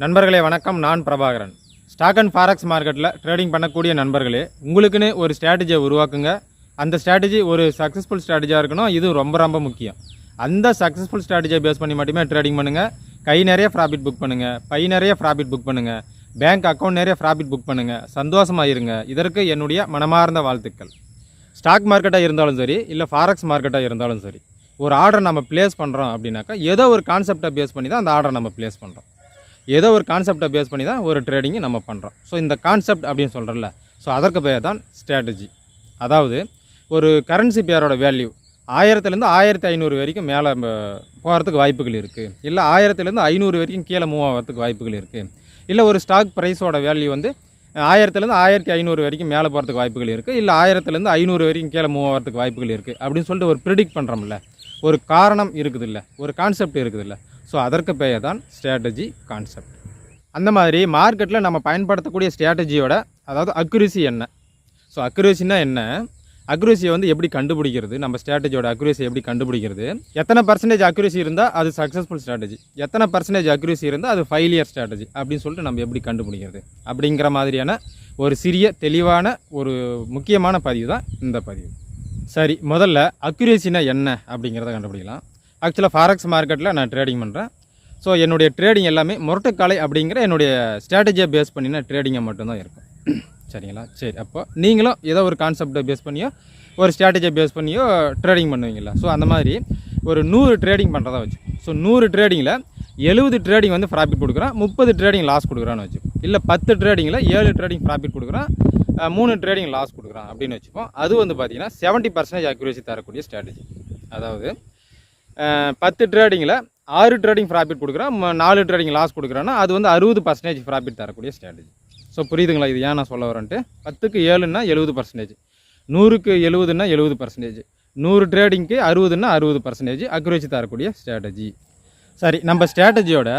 நண்பர்களே வணக்கம். நான் பிரபாகரன். ஸ்டாக் அண்ட் ஃபாரெக்ஸ் மார்க்கெட்டில் ட்ரேடிங் பண்ணக்கூடிய நண்பர்களே, உங்களுக்குன்னு ஒரு ஸ்ட்ராட்டஜியை உருவாக்குங்க. அந்த ஸ்ட்ராட்டஜி ஒரு சக்ஸஸ்ஃபுல் ஸ்ட்ராட்டஜியாக இருக்கணும். இது ரொம்ப ரொம்ப முக்கியம். அந்த சக்ஸஸ்ஃபுல் ஸ்ட்ராட்டஜியை பேஸ் பண்ணி மட்டுமே ட்ரேடிங் பண்ணுங்கள். கை நிறைய ப்ராஃபிட் புக் பண்ணுங்கள், பை நிறைய ப்ராஃபிட் புக் பண்ணுங்கள், பேங்க் அக்கௌண்ட் நிறைய ப்ராஃபிட் புக் பண்ணுங்கள், சந்தோஷமாக இருங்க. இதற்கு என்னுடைய மனமார்ந்த வாழ்த்துக்கள். ஸ்டாக் மார்க்கெட்டாக இருந்தாலும் சரி, இல்லை ஃபாரெக்ஸ் மார்க்கெட்டாக இருந்தாலும் சரி, ஒரு ஆர்டர் நம்ம ப்ளேஸ் பண்ணுறோம் அப்படின்னாக்கா ஏதோ ஒரு கான்செப்டை பேஸ் பண்ணி தான் அந்த ஆர்டரை நம்ம ப்ளேஸ் பண்ணுறோம். ஏதோ ஒரு கான்செப்டை பேஸ் பண்ணி தான் ஒரு ட்ரேடிங்கு நம்ம பண்ணுறோம். ஸோ இந்த கான்செப்ட் அப்படின்னு சொல்கிறோம்ல, ஸோ அதற்கு பேர் தான் ஸ்ட்ராட்டஜி. அதாவது ஒரு கரன்சி பேரோட வேல்யூ 1000லேருந்து 1500 வரைக்கும் மேலே போகிறதுக்கு வாய்ப்புகள் இருக்குது. இல்லை 1000லேருந்து 500 வரைக்கும் கீழே மூவ் ஆகிறதுக்கு வாய்ப்புகள் இருக்குது. இல்லை ஒரு ஸ்டாக் ப்ரைஸோட வேல்யூ வந்து 1000லேருந்து 1500 வரைக்கும் மேலே போகிறதுக்கு வாய்ப்புகள் இருக்குது. இல்லை 1000லேருந்து 500 வரைக்கும் கீழே மூவ் ஆகிறதுக்கு வாய்ப்புகள் இருக்குது அப்படின்னு சொல்லிட்டு ஒரு ப்ரிடிக்ட் பண்ணுறோம்ல, ஒரு காரணம் இருக்குது இல்லை, ஒரு கான்செப்ட் இருக்குது இல்லை. ஸோ அதற்கு பெயர் தான் ஸ்ட்ராட்டஜி கான்செப்ட். அந்த மாதிரி மார்க்கெட்டில் நம்ம பயன்படுத்தக்கூடிய ஸ்ட்ராட்டஜியோட அதாவது அக்யூரசி என்ன? ஸோ அக்யூரசின்னா என்ன, அக்யூரசியை வந்து எப்படி கண்டுபிடிக்கிறது, நம்ம ஸ்ட்ராட்டஜியோட அக்யூரசி எப்படி கண்டுபிடிக்கிறது, எத்தனை பர்சன்டேஜ் அக்யூரசி இருந்தால் அது சக்ஸஸ்ஃபுல் ஸ்ட்ராட்டஜி, எத்தனை பர்சன்டேஜ் அக்யூரசி இருந்தால் அது ஃபெயிலியர் ஸ்ட்ராட்டஜி அப்படின்னு சொல்லிட்டு நம்ம எப்படி கண்டுபிடிக்கிறது அப்படிங்கிற மாதிரியான ஒரு சிறிய தெளிவான ஒரு முக்கியமான பதிவு தான் இந்த பதிவு. சரி, முதல்ல அக்யூரசினா என்ன அப்படிங்கிறத கண்டுபிடிக்கலாம். ஆக்சுவலாக ஃபாரெக்ஸ் மார்க்கெட்டில் நான் ட்ரேடிங் பண்ணுறேன். ஸோ என்னுடைய ட்ரேடிங் எல்லாமே முரட்டுக்காலை அப்படிங்கிற என்னுடைய ஸ்ட்ராட்டஜியை பேஸ் பண்ணினா ட்ரேடிங்கை மட்டும்தான் இருக்கும். சரிங்களா? சரி, அப்போ நீங்களும் ஏதோ ஒரு கான்செப்டை பேஸ் பண்ணியோ ஒரு ஸ்ட்ராட்டஜியை பேஸ் பண்ணியோ ட்ரேடிங் பண்ணுவீங்களா? ஸோ அந்த மாதிரி ஒரு 100 ட்ரேடிங் பண்ணுறதா வச்சு, ஸோ 100 ட்ரேடிங்கில் 70 ட்ரேடிங் வந்து ப்ராஃபிட் கொடுக்குறான், 30 ட்ரேடிங் லாஸ் கொடுக்குறான்னு வச்சுப்போம். இல்லை 10 ட்ரேடிங்கில் 7 ட்ரேடிங் ப்ராஃபிட் கொடுக்குறான், 3 ட்ரேடிங் லாஸ் கொடுக்குறான் அப்படின்னு வச்சுப்போம். அது வந்து பார்த்திங்கன்னா 70% அக்யூரசி தரக்கூடிய ஸ்ட்ராட்டஜி. அதாவது 10 ட்ரேடிங்கில் 6 ட்ரேடிங் ப்ராஃபிட் கொடுக்குறான், 4 ட்ரேடிங் லாஸ் கொடுக்குறான்னா அது வந்து 60% ப்ராஃபிட் தரக்கூடிய ஸ்ட்ராட்டஜி. ஸோ புரியுதுங்களா? இது ஏன் நான் சொல்ல வரேன்ட்டு, 10க்கு 7ன்னா 70%, 100க்கு 70ன்னா 70%, 100 ட்ரேடிங்க்கு 60ன்னா 60% அக்யூரசி தரக்கூடிய ஸ்ட்ராட்டஜி. சரி, நம்ம ஸ்ட்ராட்டஜியோட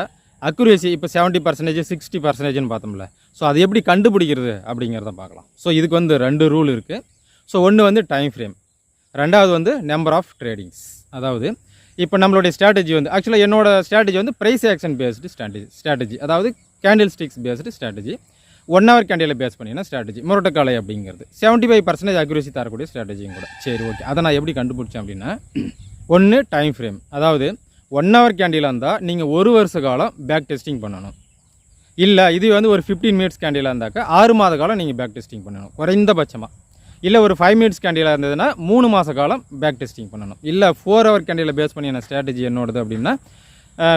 அக்யூரசி இப்போ 70%, 60%ன்னு பார்த்தோம்ல. ஸோ அது எப்படி கண்டுபிடிக்கிறது அப்படிங்கிறத பார்க்கலாம். ஸோ இதுக்கு வந்து 2 ரூல் இருக்குது. ஸோ ஒன்று வந்து டைம் ஃப்ரேம், ரெண்டாவது வந்து நம்பர் ஆஃப் ட்ரேடிங்ஸ். அதாவது இப்போ நம்மளுடைய ஸ்ட்ராட்டஜி வந்து ஆக்சுவலாக என்னோட ஸ்ட்ராட்டஜி வந்து ப்ரைஸ் ஆக்ஷன் பேஸ்டு ஸ்ட்ராட்டஜி, அதாவது candlesticks based strategy, 1 hour கேண்டிலை பேஸ் பண்ணினா ஸ்ட்ராட்டஜி முரட்டுக்காலை அப்படிங்கிறது 75% அக்யூரசி தரக்கூடிய ஸ்ட்ராட்டஜியும் கூட. சரி, ஓகே. அதை நான் எப்படி கண்டுபிடிச்சேன் அப்படின்னா, ஒன்று டைம் ஃப்ரேம், அதாவது 1 ஹவர் கேண்டிலாக இருந்தால் நீங்கள் 1 வருஷ காலம் பேக் டெஸ்டிங் பண்ணணும். இல்லை இது வந்து ஒரு 15 மினிட்ஸ் கேண்டிலாக இருந்தாக்கா 6 மாத காலம் நீங்கள் பேக் டெஸ்டிங் பண்ணணும் குறைந்தபட்சமாக. இல்லை ஒரு 5 மினிட்ஸ் கேண்டிலாக இருந்ததுன்னா 3 மாத காலம் பேக் டெஸ்டிங் பண்ணணும். இல்லை 4 ஹவர் கேண்டிலை பேஸ் பண்ணி என்ன ஸ்ட்ராட்டஜி என்னோடது அப்படின்னா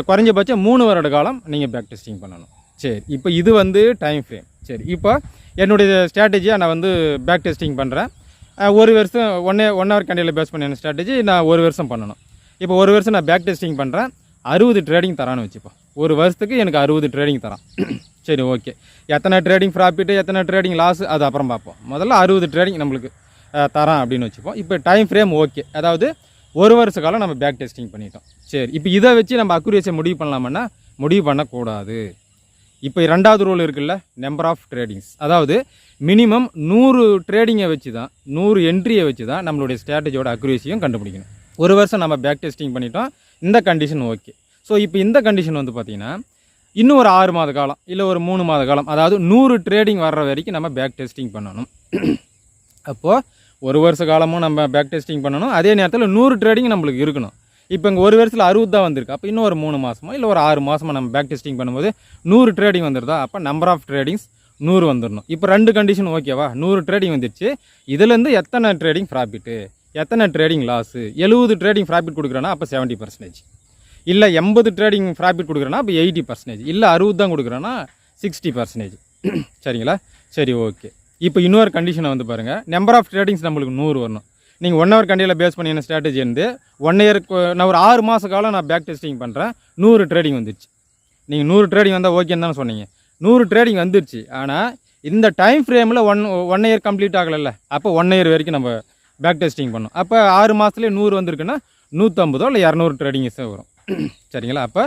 குறைஞ்சபட்சம் 3 வருட காலம் நீங்கள் பேக் டெஸ்டிங் பண்ணணும். சரி, இப்போ இது வந்து டைம் ஃப்ரேம். சரி, இப்போ என்னுடைய ஸ்ட்ராட்டஜியாக நான் வந்து பேக் டெஸ்டிங் பண்ணுறேன். 1 வருஷம் 1 ஹவர் கேண்டிலை பேஸ் பண்ணி என்ன ஸ்ட்ராட்டஜி நான் 1 வருஷம் பண்ணணும். இப்போ 1 வருஷம் நான் பேக் டெஸ்டிங் பண்ணுறேன், 60 ட்ரேடிங் தரான்னு வச்சுப்போம். 1 வருஷத்துக்கு எனக்கு 60 ட்ரேடிங் தரான். சரி, ஓகே. எத்தனை ட்ரேடிங் ப்ராஃபிட்டு எத்தனை ட்ரேடிங் லாஸ் அது அப்புறம் பார்ப்போம். முதல்ல 60 ட்ரேடிங் நம்மளுக்கு தரான் அப்படின்னு வச்சுப்போம். இப்போ டைம் ஃப்ரேம் ஓகே, அதாவது 1 வருஷ காலம் நம்ம பேக் டெஸ்டிங் பண்ணிட்டோம். சரி, இப்போ இதை வச்சு நம்ம அக்யூரேசியை முடிவு பண்ணலாமன்னா முடிவு பண்ணக்கூடாது. இப்போ 2வது ரூல் இருக்குல்ல, நம்பர் ஆஃப் ட்ரேடிங்ஸ். அதாவது மினிமம் 100 ட்ரேடிங்கை வச்சு தான், 100 என்ட்ரியை வச்சு தான் நம்மளுடைய ஸ்ட்ராட்டஜியோட அக்யூரேசியும் கண்டுபிடிக்கணும். 1 வருஷம் நம்ம பேக் டெஸ்டிங் பண்ணிட்டோம், இந்த கண்டிஷன் ஓகே. ஸோ இப்போ இந்த கண்டிஷன் வந்து பார்த்திங்கன்னா இன்னும் ஒரு 6 மாத காலம் இல்லை ஒரு 3 மாத காலம், அதாவது 100 ட்ரேடிங் வர்ற வரைக்கும் நம்ம பேக் டெஸ்டிங் பண்ணணும். அப்போது 1 வருஷ காலமும் நம்ம பேக் டெஸ்டிங் பண்ணணும், அதே நேரத்தில் 100 ட்ரேடிங் நம்மளுக்கு இருக்கணும். இப்போ இங்கே 1 வருஷத்தில் 60 தான் வந்திருக்கு. அப்போ இன்னும் ஒரு 3 மாதமோ இல்லை ஒரு 6 மாதமோ நம்ம பேக் டெஸ்டிங் பண்ணும்போது 100 ட்ரேடிங் வந்துடுதா? அப்போ நம்பர் ஆஃப் ட்ரேடிங்ஸ் 100 வந்துடணும். இப்போ 2 கண்டிஷன் ஓகேவா? 100 ட்ரேடிங் வந்துடுச்சு, இதுலேருந்து எத்தனை ட்ரேடிங் ப்ராஃபிட்டு எத்தனை ட்ரேடிங் லாஸு? 70 ட்ரேடிங் ப்ராஃபிட் கொடுக்குறேன்னா அப்போ 70%, இல்லை 80 ட்ரேடிங் ப்ராஃபிட் கொடுக்குறேன்னா அப்போ 80%, இல்லை 60 தான் கொடுக்குறேன்னா 60%. சரிங்களா? சரி, ஓகே. இப்போ இன்னொரு கண்டிஷனை வந்து பாருங்கள், நம்பர் ஆஃப் ட்ரேடிங்ஸ் நம்மளுக்கு 100 வரணும். நீங்கள் 1 ஹவர் கண்டியில் பேஸ் பண்ணி என்ன ஸ்ட்ராட்டஜி இருந்து 1 இயருக்கு நான் ஒரு 6 மாத காலம் நான் பேக் டெஸ்டிங் பண்ணுறேன், 100 ட்ரேடிங் வந்துடுச்சு. நீங்கள் 100 ட்ரேடிங் வந்தால் ஓகேன்னு தானே சொன்னீங்க. 100 ட்ரேடிங் வந்துடுச்சு, ஆனால் இந்த டைம் ஃப்ரேமில் 1 இயர் கம்ப்ளீட் ஆகலைல்ல, அப்போ 1 இயர் வரைக்கும் நம்ம பேக் டெஸ்டிங் பண்ணோம். அப்போ 6 மாதத்துலேயே 100 வந்திருக்குன்னா 150 இல்லை 200 ட்ரேடிங்ஸே வரும். சரிங்களா? அப்போ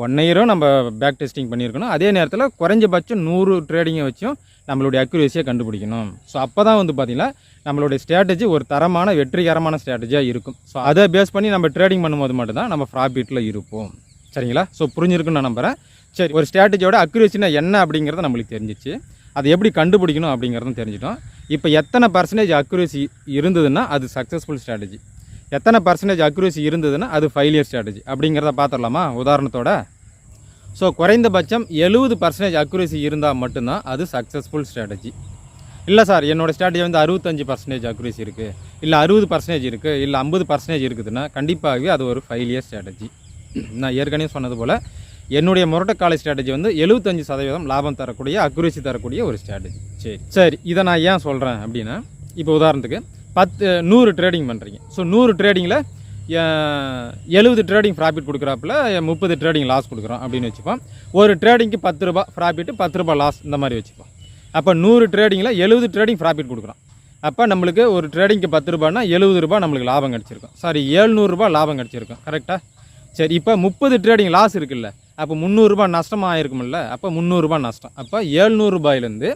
1 இயரும் நம்ம பேக் டெஸ்டிங் பண்ணியிருக்கணும், அதே நேரத்தில் குறைஞ்சபட்சம் 100 ட்ரேடிங்கை வச்சும் நம்மளுடைய அக்யூரேசியை கண்டுபிடிக்கணும். ஸோ அப்போ தான் வந்து பார்த்திங்கன்னா நம்மளுடைய ஸ்ட்ராட்டஜி ஒரு தரமான வெற்றிகரமான ஸ்ட்ராட்டஜியாக இருக்கும். ஸோ அதை பேஸ் பண்ணி நம்ம ட்ரேடிங் பண்ணும்போது மட்டும்தான் நம்ம ப்ராஃபிட்டில் இருப்போம். சரிங்களா? ஸோ புரிஞ்சிருக்குன்னு நான் நம்புகிறேன். சரி, ஒரு ஸ்ட்ராட்டஜியோட அக்யூரேசினா என்ன அப்படிங்கிறது நம்மளுக்கு தெரிஞ்சிச்சு. அதை எப்படி கண்டுபிடிக்கணும் அப்படிங்கிறதும் தெரிஞ்சிட்டோம். இப்போ எத்தனை பர்சன்டேஜ் அக்யூரேசி இருந்ததுன்னா அது சக்ஸஸ்ஃபுல் ஸ்ட்ராட்டஜி, எத்தனை பர்சன்டேஜ் அக்யூரேசி இருந்ததுன்னா அது ஃபெயிலியர் ஸ்ட்ராட்டஜி அப்படிங்கிறத பார்த்துடலாமா உதாரணத்தோட. ஸோ குறைந்தபட்சம் 70% அக்யூரேசி இருந்தால் மட்டும்தான் அது சக்ஸஸ்ஃபுல் ஸ்ட்ராட்டஜி. இல்லை சார் என்னோடய ஸ்ட்ராட்டஜி வந்து 65% அக்யூரேசி இருக்குது, இல்லை 60% இருக்குது, இல்லை 50% இருக்குதுன்னா கண்டிப்பாகவே அது ஒரு ஃபெயிலியர் ஸ்ட்ராட்டஜி. நான் ஏற்கனவே சொன்னது போல் என்னுடைய முரட்டக்காலை ஸ்ட்ராட்டஜி வந்து 75% லாபம் தரக்கூடிய அக்யூரேசி தரக்கூடிய ஒரு ஸ்ட்ராட்டஜி. சரி இதை நான் ஏன் சொல்கிறேன் அப்படின்னா, இப்போ உதாரணத்துக்கு 100 ட்ரேடிங் பண்ணுறீங்க. ஸோ 100 ட்ரேடிங்கில் 70 ட்ரேடிங் ப்ராஃபிட் கொடுக்குறாப்புல 30 ட்ரேடிங் லாஸ் கொடுக்குறோம் அப்படின்னு வச்சுப்போம். ஒரு ட்ரேடிங்க்கு 10 ரூபா ப்ராஃபிட்டு 10 ரூபா லாஸ் இந்த மாதிரி வச்சுப்போம். அப்போ 100 ட்ரேடிங்கில் 70 ட்ரேடிங் ப்ராஃபிட் கொடுக்குறோம். அப்போ நம்மளுக்கு ஒரு ட்ரேடிங்க்கு 10 ரூபான்னா 70 ரூபா நம்மளுக்கு லாபம் கிடச்சிருக்கும். சாரி 700 ரூபா லாபம் கிடச்சிருக்கும். கரெக்டாக? சரி இப்போ 30 ட்ரேடிங் லாஸ் இருக்குல்ல, அப்போ 300 ரூபா நஷ்டமாக ஆயிருக்குமில்ல, அப்போ 300 ரூபா நஷ்டம். அப்போ 700 ரூபாயிலேருந்து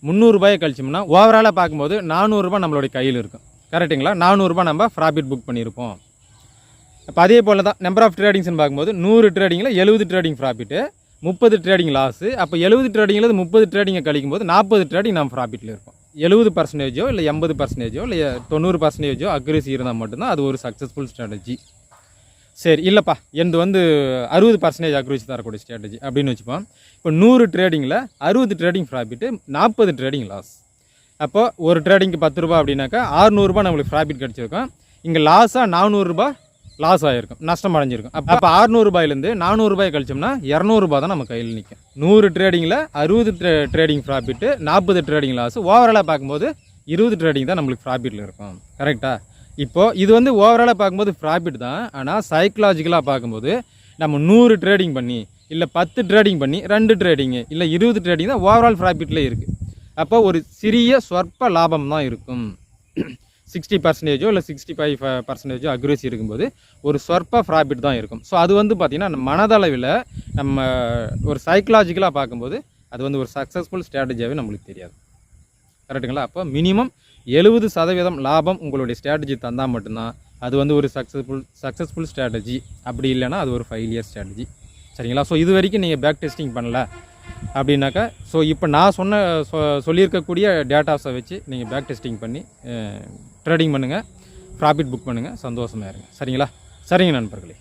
300 ரூபாயை கழிச்சோம்னா ஓவராலாக பார்க்கும்போது 400 ரூபா நம்மளுடைய கையில் இருக்கும். கரெக்டுங்களா? 400 ரூபா நம்ம ப்ராஃபிட் புக் பண்ணியிருப்போம். அப்போ அதே போல் தான் நம்பர் ஆஃப் ட்ரேடிங்ஸ்னு பார்க்கும்போது 100 ட்ரேடிங்கில் 70 ட்ரேடிங் ப்ராஃபிட்டு, 30 ட்ரேடிங் லாஸு. அப்போ 70 ட்ரேடிங்கில் 30 ட்ரேடிங்கை கழிக்கும் போது 40 ட்ரேடிங் நம்ம ப்ராஃபிட்டில் இருக்கும். 70%, இல்லை 80%, இல்லை 90% அக்யூரேசி இருந்தால் மட்டும்தான் அது ஒரு சக்ஸஸ்ஃபுல் ஸ்ட்ராட்டஜி. சரி இல்லைப்பா எனது வந்து 60% அக்யூரேசி தரக்கூடிய ஸ்ட்ராட்டஜி அப்படின்னு வச்சுப்போம். இப்போ 100 ட்ரேடிங்கில் 60 ட்ரேடிங் ப்ராஃபிட்டு, 40 ட்ரேடிங் லாஸ். அப்போ ஒரு ட்ரேடிங்க்கு 10 ரூபா அப்படின்னாக்கா 600 ரூபா நம்மளுக்கு ப்ராஃபிட் கிடச்சிருக்கும். இங்கே லாஸாக 400 ரூபா லாஸ் ஆகிருக்கும், நஷ்டம் அடைஞ்சிருக்கும். அப்போ 600 ரூபாயிலேருந்து 400 ரூபாய் கழிச்சோம்னா 200 ரூபா தான் நம்ம கையில் நிற்கும். 100 ட்ரேடிங்கில் 60 ட்ரேடிங் ப்ராஃபிட்டு, 40 ட்ரேடிங் லாஸ். ஓவராலாக பார்க்கும்போது 20 ட்ரேடிங் தான் நம்மளுக்கு ப்ராஃபிட்டில் இருக்கும். கரெக்டாக? இப்போது இது வந்து ஓவராலாக பார்க்கும்போது ப்ராஃபிட் தான். ஆனால் சைக்கலாஜிக்கலாக பார்க்கும்போது நம்ம 100 ட்ரேடிங் பண்ணி, இல்லை 10 ட்ரேடிங் பண்ணி 2 ட்ரேடிங்கு, இல்லை 20 ட்ரேடிங் தான் ஓவரால் ப்ராஃபிட்லேயே இருக்குது. அப்போ ஒரு சிறிய சொற்ப லாபம் தான் இருக்கும். 60% இல்லை 65% அக்யூரேசி இருக்கும்போது ஒரு சொற்ப ப்ராஃபிட் தான் இருக்கும். ஸோ அது வந்து பார்த்திங்கன்னா மனதளவில் நம்ம ஒரு சைக்கலாஜிக்கலாக பார்க்கும்போது அது வந்து ஒரு சக்ஸஸ்ஃபுல் ஸ்ட்ராட்டஜியாகவே நம்மளுக்கு தெரியாது. கரெக்டுங்களா? அப்போ மினிமம் 70% லாபம் உங்களுடைய ஸ்ட்ராட்டஜி தந்தால் மட்டும்தான் அது வந்து ஒரு சக்ஸஸ்ஃபுல் ஸ்ட்ராட்டஜி. அப்படி இல்லைன்னா அது ஒரு ஃபெயிலியர் ஸ்ட்ராட்டஜி. சரிங்களா? ஸோ இது வரைக்கும் நீங்கள் பேக் டெஸ்டிங் பண்ணல அப்படின்னாக்கா, ஸோ இப்போ நான் சொல்லியிருக்கக்கூடிய டேட்டாஸை வச்சு நீங்கள் பேக் டெஸ்டிங் பண்ணி ட்ரேடிங் பண்ணுங்கள், ப்ராஃபிட் புக் பண்ணுங்கள், சந்தோஷமாக இருங்க. சரிங்களா? சரிங்க நண்பர்களே.